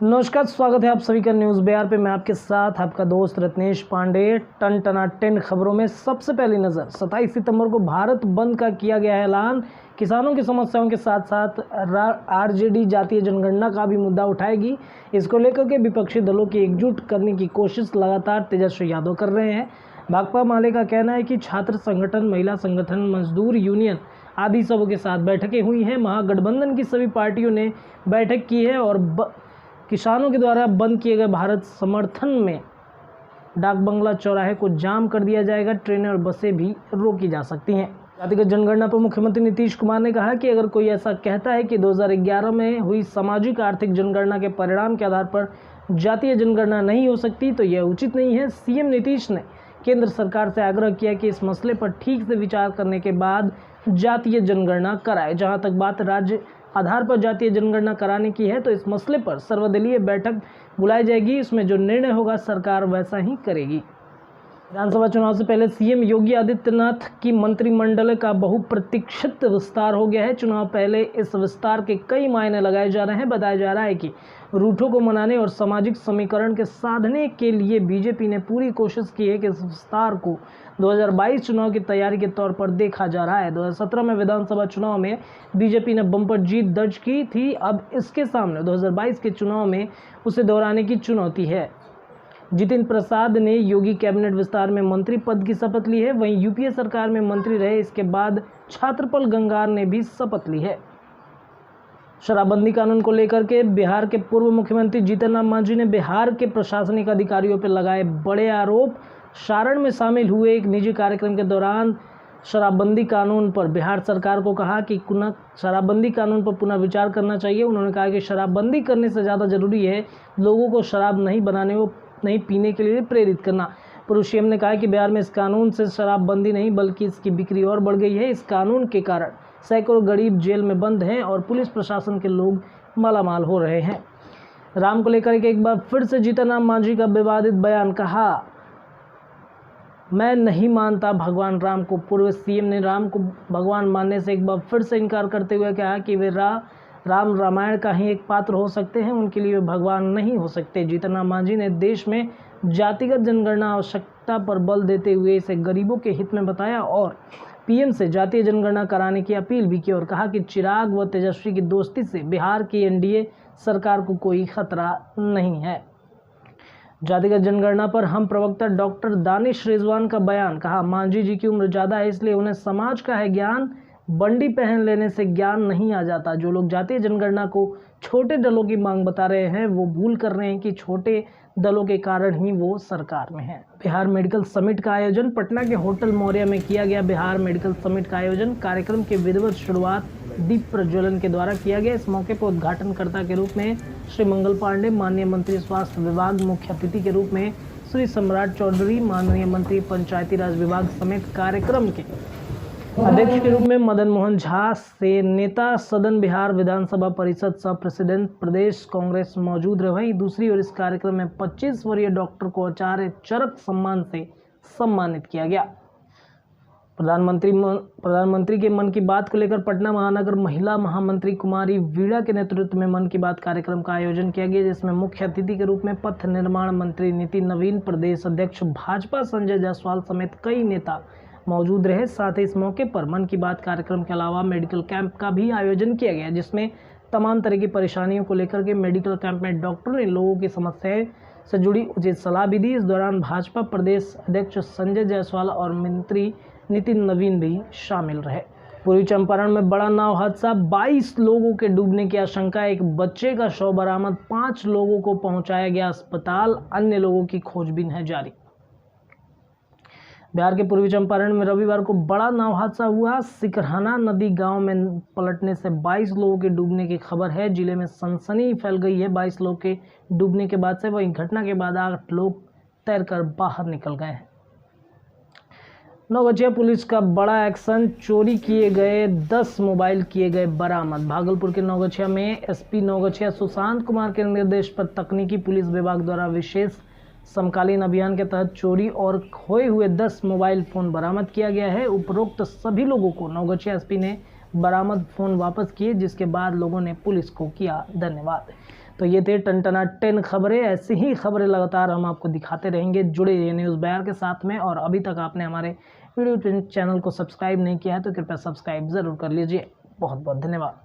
नमस्कार, स्वागत है आप सभी का न्यूज़ बिहार पे। मैं आपके साथ आपका दोस्त रत्नेश पांडे। टन टनाटन खबरों में सबसे पहली नज़र 27 सितंबर को भारत बंद का किया गया है ऐलान। किसानों की समस्याओं के साथ साथ आरजेडी जातीय जनगणना का भी मुद्दा उठाएगी। इसको लेकर के विपक्षी दलों की एकजुट करने की कोशिश लगातार तेजस्वी यादव कर रहे हैं। भाकपा माले का कहना है कि छात्र संगठन, महिला संगठन, मजदूर यूनियन आदि सबों के साथ बैठकें हुई हैं। महागठबंधन की सभी पार्टियों ने बैठक की है और किसानों के द्वारा बंद किए गए भारत समर्थन में डाक बंगला चौराहे को जाम कर दिया जाएगा। ट्रेनें और बसें भी रोकी जा सकती हैं। जातिगत जनगणना पर मुख्यमंत्री नीतीश कुमार ने कहा कि अगर कोई ऐसा कहता है कि 2011 में हुई सामाजिक आर्थिक जनगणना के परिणाम के आधार पर जातीय जनगणना नहीं हो सकती तो यह उचित नहीं है। सीएम नीतीश ने केंद्र सरकार से आग्रह किया कि इस मसले पर ठीक से विचार करने के बाद जातीय जनगणना कराए। जहां तक बात राज्य आधार पर जातीय जनगणना कराने की है तो इस मसले पर सर्वदलीय बैठक बुलाई जाएगी। इसमें जो निर्णय होगा सरकार वैसा ही करेगी। विधानसभा चुनाव से पहले सीएम योगी आदित्यनाथ की मंत्रिमंडल का बहुप्रतीक्षित विस्तार हो गया है। चुनाव पहले इस विस्तार के कई मायने लगाए जा रहे हैं। बताया जा रहा है कि रूठों को मनाने और सामाजिक समीकरण के साधने के लिए बीजेपी ने पूरी कोशिश की है कि इस विस्तार को 2022 चुनाव की तैयारी के तौर पर देखा जा रहा है। 2017 में विधानसभा चुनाव में बीजेपी ने बम्पर जीत दर्ज की थी। अब इसके सामने 2022 के चुनाव में उसे दोहराने की चुनौती है। जितिन प्रसाद ने योगी कैबिनेट विस्तार में मंत्री पद की शपथ ली है। वहीं यूपीए सरकार में मंत्री रहे। इसके बाद छात्रपाल गंगार ने भी शपथ ली है। शराबबंदी कानून को लेकर के बिहार के पूर्व मुख्यमंत्री जीतन राम मांझी ने बिहार के प्रशासनिक अधिकारियों पर लगाए बड़े आरोप। सारण में शामिल हुए एक निजी कार्यक्रम के दौरान शराबबंदी कानून पर बिहार सरकार को कहा कि शराबबंदी कानून पर पुनः विचार करना चाहिए। उन्होंने कहा कि शराबबंदी करने से ज़्यादा जरूरी है लोगों को शराब नहीं बनाने व नहीं पीने के लिए प्रेरित करना। पूर्व सीएम ने कहा कि बिहार में इस कानून से शराबबंदी नहीं बल्कि इसकी बिक्री और बढ़ गई है। इस कानून के कारण सैकड़ों गरीब जेल में बंद हैं और पुलिस प्रशासन के लोग मालामाल हो रहे हैं। राम को लेकर के एक बार फिर से जीतन राम मांझी का विवादित बयान। कहा, मैं नहीं मानता भगवान राम को। पूर्व सीएम ने राम को भगवान मानने से एक बार फिर से इनकार करते हुए कहा कि वे राम रामायण का ही एक पात्र हो सकते हैं, उनके लिए वे भगवान नहीं हो सकते। जीतन राम मांझी ने देश में जातिगत जनगणना आवश्यकता पर बल देते हुए इसे गरीबों के हित में बताया और पीएम से जातीय जनगणना कराने की अपील भी की और कहा कि चिराग व तेजस्वी की दोस्ती से बिहार की एनडीए सरकार को कोई खतरा नहीं है। जातिगत जनगणना पर हम प्रवक्ता डॉक्टर दानिश रिजवान का बयान। कहा, मांझी जी की उम्र ज़्यादा है इसलिए उन्हें समाज का है ज्ञान। बंडी पहन लेने से ज्ञान नहीं आ जाता। जो लोग जातीय जनगणना को छोटे दलों की मांग बता रहे हैं वो भूल कर रहे हैं कि छोटे दलों के कारण ही वो सरकार में है। बिहार मेडिकल समिट का आयोजन पटना के होटल मौर्य में किया गया। बिहार मेडिकल समिट का आयोजन कार्यक्रम के विधिवत शुरुआत दीप प्रज्वलन के द्वारा किया गया। इस मौके पर उद्घाटनकर्ता के रूप में श्री मंगल पांडे, माननीय मंत्री स्वास्थ्य विभाग, मुख्य अतिथि के रूप में श्री सम्राट चौधरी, माननीय मंत्री पंचायती राज विभाग समेत कार्यक्रम के अध्यक्ष के रूप में मदन मोहन झा से नेता सदन बिहार विधानसभा परिषद सह प्रेसिडेंट प्रदेश कांग्रेस मौजूद रहे। वहीं दूसरी ओर इस कार्यक्रम में 25 वर्षीय डॉक्टर को आचार्य चरक सम्मान से सम्मानित किया गया। प्रधानमंत्री के मन की बात को लेकर पटना महानगर महिला महामंत्री कुमारी वीणा के नेतृत्व में मन की बात कार्यक्रम का आयोजन किया गया, जिसमें मुख्य अतिथि के रूप में पथ निर्माण मंत्री नितिन नवीन, प्रदेश अध्यक्ष भाजपा संजय जायसवाल समेत कई नेता मौजूद रहे। साथ ही इस मौके पर मन की बात कार्यक्रम के अलावा मेडिकल कैंप का भी आयोजन किया गया, जिसमें तमाम तरह की परेशानियों को लेकर के मेडिकल कैंप में डॉक्टरों ने लोगों की समस्याएं से जुड़ी उचित सलाह भी दी। इस दौरान भाजपा प्रदेश अध्यक्ष संजय जायसवाल और मंत्री नितिन नवीन भी शामिल रहे। पूर्वी चंपारण में बड़ा नाव हादसा, 22 लोगों के डूबने की आशंका। एक बच्चे का शव बरामद, 5 लोगों को पहुंचाया गया अस्पताल, अन्य लोगों की खोजबीन है जारी। बिहार के पूर्वी चंपारण में रविवार को बड़ा नाव हादसा हुआ। सिकरहना नदी गांव में पलटने से 22 लोगों के डूबने की खबर है। जिले में सनसनी फैल गई है 22 लोगों के डूबने के बाद से। वहीं घटना के बाद 8 लोग तैरकर बाहर निकल गए हैं। नौगछिया पुलिस का बड़ा एक्शन, चोरी किए गए 10 मोबाइल किए गए बरामद। भागलपुर के नौगछिया में एसपी नौगछिया सुशांत कुमार के निर्देश पर तकनीकी पुलिस विभाग द्वारा विशेष समकालीन अभियान के तहत चोरी और खोए हुए 10 मोबाइल फोन बरामद किया गया है। उपरोक्त सभी लोगों को नौगछिया एसपी ने बरामद फोन वापस किए, जिसके बाद लोगों ने पुलिस को किया धन्यवाद। तो ये थे टन खबरें। ऐसी ही खबरें लगातार हम आपको दिखाते रहेंगे। जुड़े रहिए न्यूज़ बिहार के साथ में, और अभी तक आपने हमारे वीडियो चैनल को सब्सक्राइब नहीं किया है तो कृपया सब्सक्राइब ज़रूर कर लीजिए। बहुत बहुत धन्यवाद।